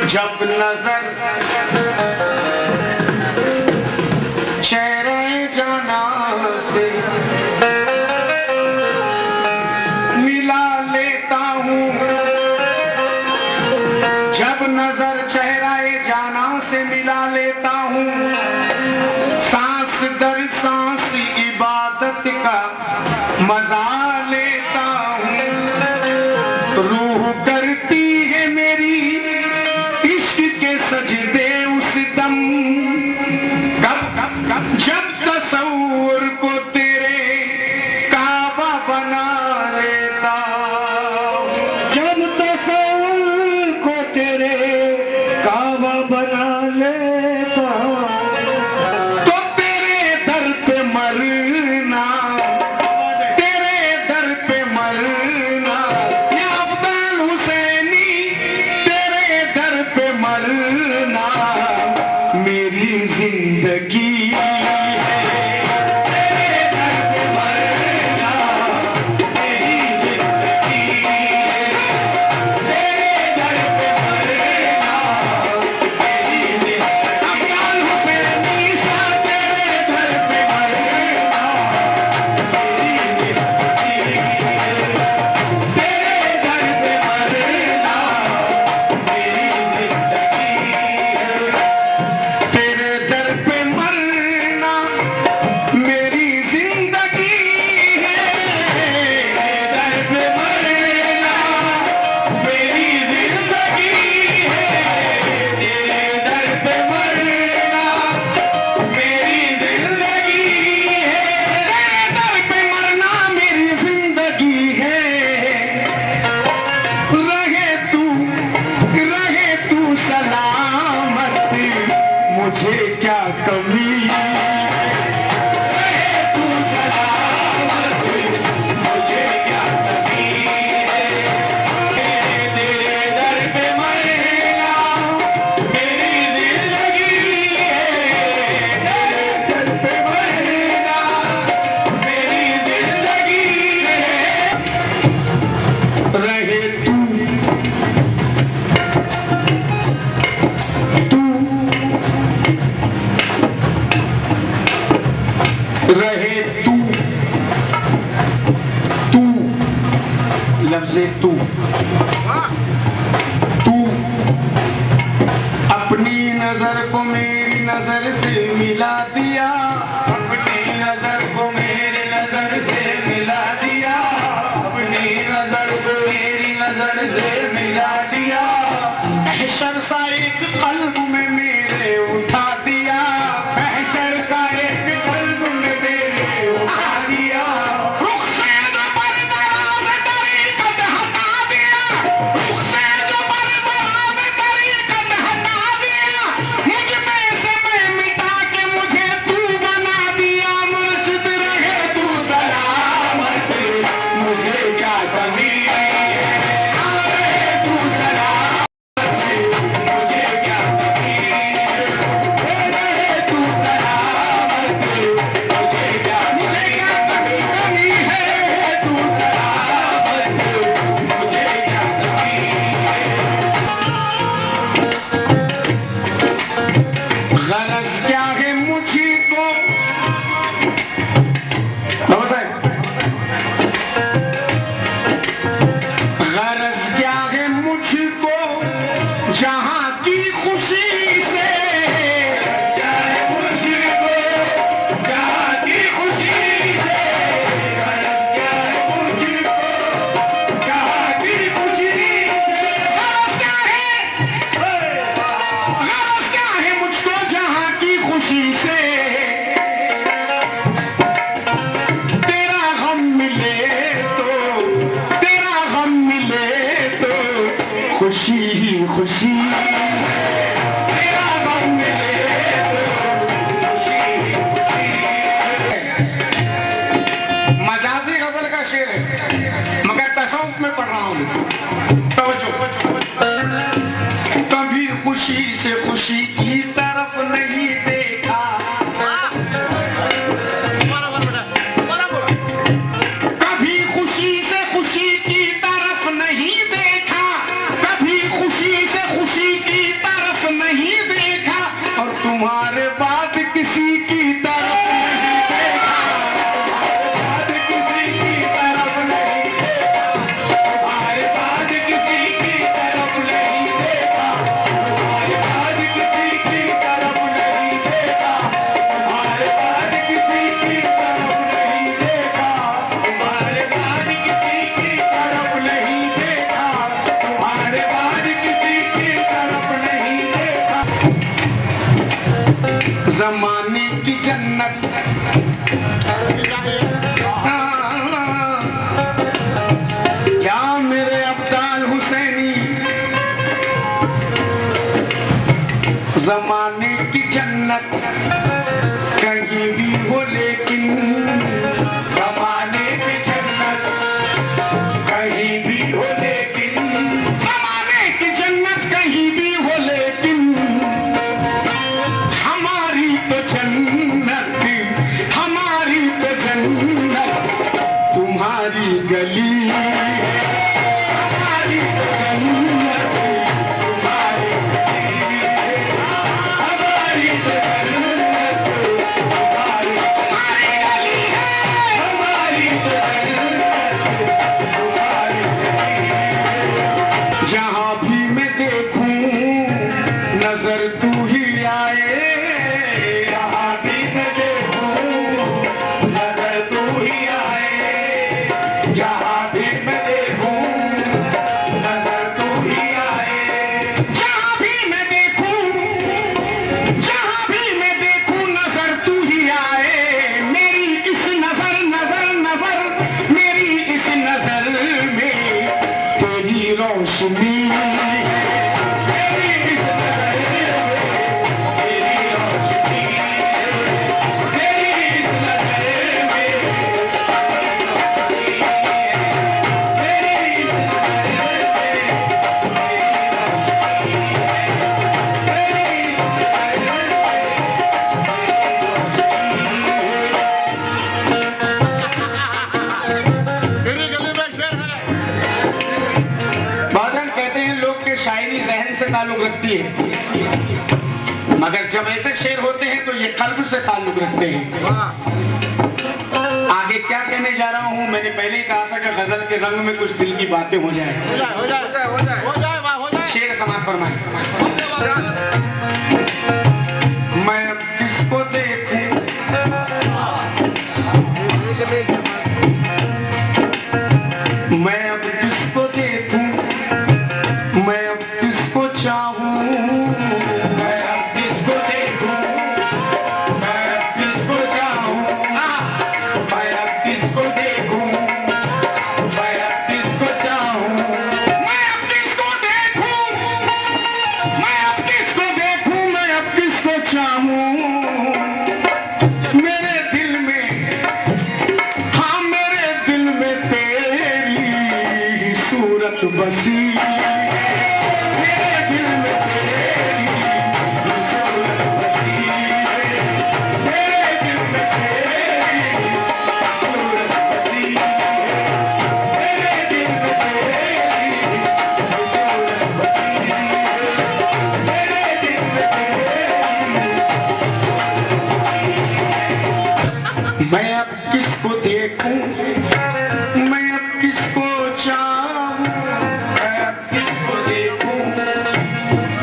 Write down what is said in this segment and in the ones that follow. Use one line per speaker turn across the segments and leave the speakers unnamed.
जब नजर चेहरे जाना से मिला लेता हूँ, जब नजर चेहरे जाना से मिला लेता हूँ, सांस दर सांस इबादत का मजा लेता हूँ। रूह करती है मेरी इश्क के सजदे उस दम, कब जब तस्वुर को तेरे काबा बना लेता, जब तस्वुर को तेरे काबा बना लेता, तो तेरे दर पे मरना, तेरे दर पे मरना, या अब्दुल हुसैनी तेरे दर पे मरना मेरी जिंदगी है। तेरे दर पे मरना मेरी जिंदगी है। तेरे दर पे मरना मेरी जिंदगी है। अब्दुल हुसैनी सा तेरे दर पे मरना मेरी जिंदगी है। तेरे दर पे मरना मेरी जिंदगी है। तेरे दर पे मरना मेरी जिंदगी है। तेरे दर पे मरना मेरी जिंदगी है। तेरे दर पे मरना मेरी जिंदगी है। तेरे दर पे मरना मेरी जिंदगी है। रहे तू सलामत, मुझे क्या कमी है। रहे तू सलामत, मुझे क्या कमी है। तेरे दर पे मरना मेरी जिंदगी है। तेरे दर पे मरना मेरी जिंदगी है। रहे तू रहे तू लफ्ज़ तू अपनी नजर को मेरी नजर से मिला दिया, अपनी नजर को मेरी नजर से मिला दिया, अपनी नजर को मेरी नजर से मिला दिया। महशर सा एक कल्ब में मेरे उठा दिया, महशर का एक कल्ब में मेरे उठा दिया। रुखसैन पर दराज़ तरीक़त हटा दिया, रुखसैन पर दराज़ तरीक़त हटा दिया। मुझ में से मैं मिटा के मुझे तू बना दिया। मुर्शिद रहे तू सलामत, मुझे क्या कमी है। रहे तू सलामत, मुझे क्या कमी है। रहे तू सलामत, मुझे क्या कमी है। तू सलामत, मुझे क्या कमी है। गलत क्या है मुझको, गरज क्या है मुझको जहां की खुशी से, क्या है मुझको जहां की खुशी से। गरज क्या है मुझको जहां की खुशी से। गरज क्या है मुझको जहां की खुशी से। तेरा गम मिले तो, तेरा गम मिले तो खुशी ही खुशी। तेरा गम मिले तो खुशी ही खुशी। मजाजी गजल का शेर है मगर तसव्वुफ में पढ़ रहा हूँ। तवज्जो। कभी खुशी से खुशी की तरफ नहीं देखा, कभी खुशी से खुशी की तरफ नहीं देखा, कभी खुशी से खुशी की जमाने की जन्नत क्या मेरे अब्दाल हुसैनी, जमाने की जन्नत कहीं भी हो लेकिन, जमाने की जन्नत कहीं भी हो लेकिन, जमाने की जन्नत कहीं भी हो लेकिन हमारी तो जन्नत, हमारी तो जन्नत तुम्हारी गली, हमारी तो जन्नत तुम्हारी गली, हमारी तो जन्नत तुम्हारी गली है, हमारी तो जन्नत तुम्हारी गली। जहाँ भी मैं देखूं नजर तू ही आए, जहाँ भी मैं देखूं नजर तू ही आए, जहाँ भी मैं देखूं नजर तू ही आए, जहाँ भी मैं देखूं, जहाँ भी मैं देखूं नजर तू ही आए, मेरी इस नजर नजर नजर, मेरी इस नजर में तेरी रोशनी, मेरी इस नजर में तेरी रोशनी, मेरी इस नजर में बादल कहते हैं लोग के शायरी जहन से ताल्लुक रखती है, मगर जब ऐसे शेर होते हैं तो ये कल्ब से ताल्लुक रखते हैं। आगे क्या कहने जा रहा हूँ, मैंने पहले ही कहा था कि गजल के रंग में कुछ दिल की बातें हो जाए। शेर समाज फरमाए। मैं अब किसको देखूं, मैं अब किसको देखूं, मैं अब किसको चाहूं, मैं अब किसको देखूं, मैं अब किसको चाहूं, मैं अब किसको देखूं, मैं अब किसको चाहूं, मैं अब किसको देखूं, मैं अब किसको देखूं, मैं अब किसको चाहूं। मेरे दिल में, हाँ मेरे दिल में तेरी सूरत बसी, मेरे दिल में तेरी सूरत बसी, मेरे दिल में तेरी सूरत बसी, मेरे दिल में तेरी सूरत बसी, मेरे दिल में तेरी। मैं अब किसको देखूं, मैं अब किसको चाहूं, मैं अब किसको देखूं,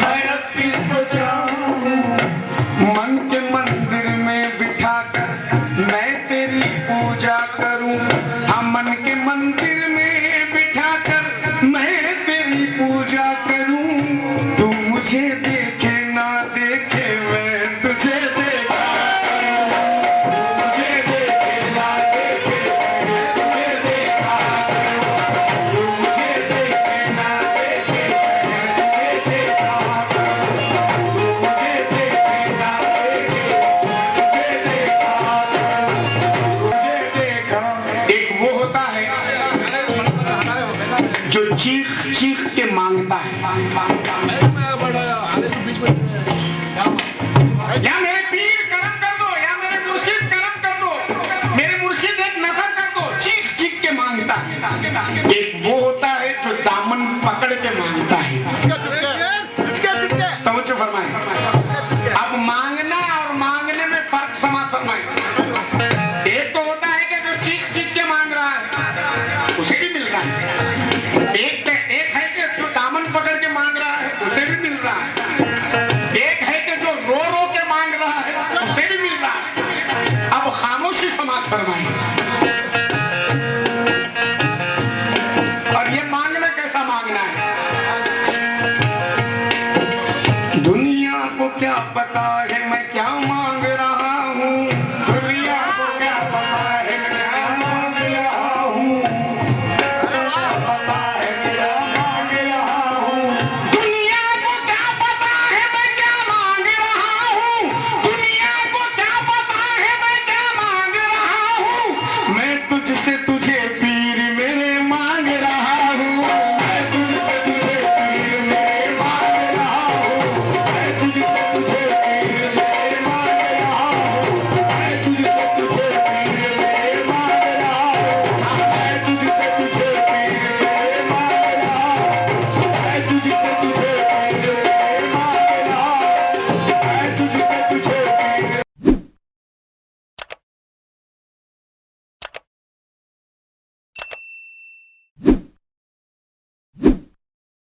मैं अब किसको चाहूं। मन के मंदिर में बिठाकर मैं तेरी पूजा करूं, हाँ मन के मंदिर में बिठाकर मैं तेरी पूजा करूं। तू मुझे देखे ना देखे मैं तुझे देखा करूं, तू मुझे देखे ना देखे मैं तुझे देखा करूं, तू मुझे देखे ना देखे मैं तुझे देखा करूं, तू मुझे देखे ना देखे मैं तुझे देखा करूं, तुझे देखा। एक वो होता है जो चीख चीख के मांगता है,